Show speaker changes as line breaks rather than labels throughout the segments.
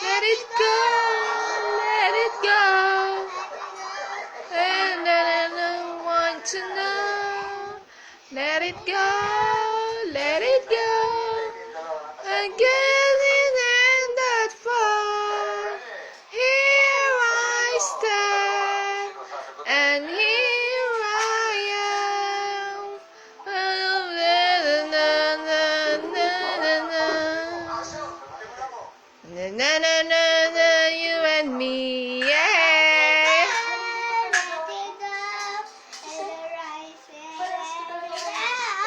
Let it go, let it go. And I don't want to know. Let it go, let it go. I guess it ain't that far. Here I stand, and here I am. Na na na na na, you and me, yeah.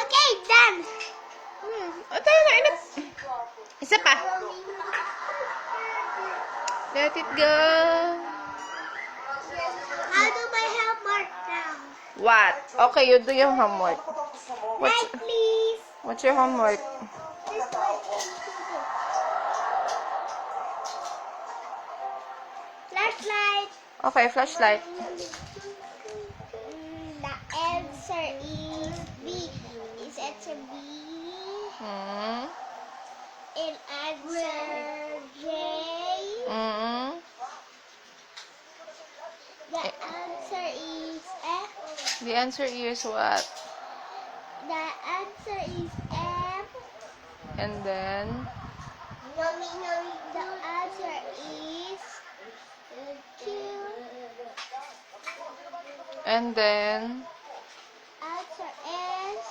Okay, done.
Tayo na, inip. Isa pa. Let it go.
How do my homework now?
What? Okay, you do your homework.
Light, please.
What's your homework?
This one. Flashlight.
Okay, flashlight.
The answer is B. Is answer B?
Hmm.
And answer J.
Hmm.
The answer is F.
The answer is what?
The answer is M.
And then
The answer is Q.
and then
Answer is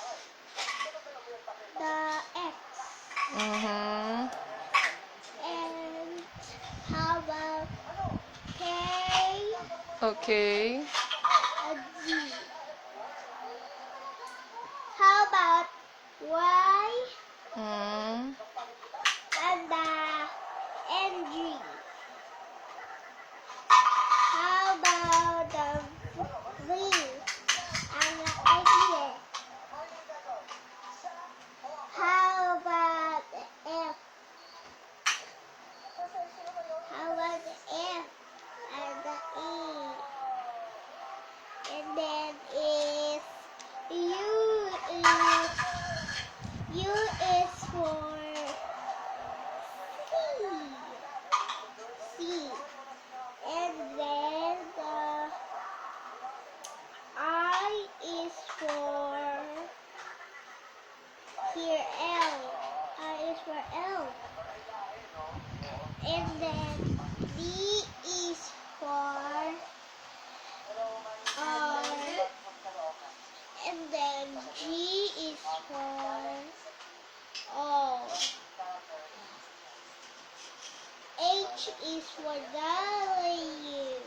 the X.
mhm.
And how about K?
Okay.
And G. How about Y?
Hmm.
And the NG. How about the V? And the X? How about the F? How about the F and the E? And then is U is for C. And then the I is for here L. I is for L. And then D is for R. And then G is for O. H is for W.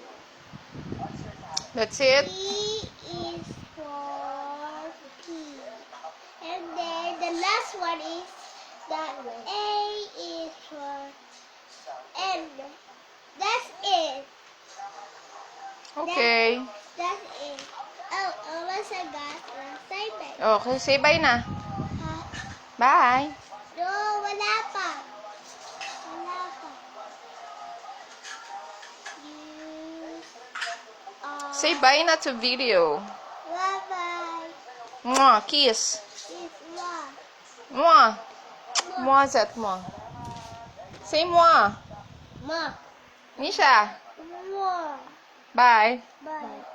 That's it.
E is for P. And then the last one is the A is for N. That's it.
Okay.
That's it. Oh, what's a gas? Say bye.
Okay, say bye na.
Ha?
Bye.
No, wala pa. Wala pa.
Say bye na to video.
Bye-bye.
Mwah, kiss.
It's love.
Mwah. Mwah zat mwah. Say mwah.
Ma.
Nisha.
Mwah.
Bye.
Bye.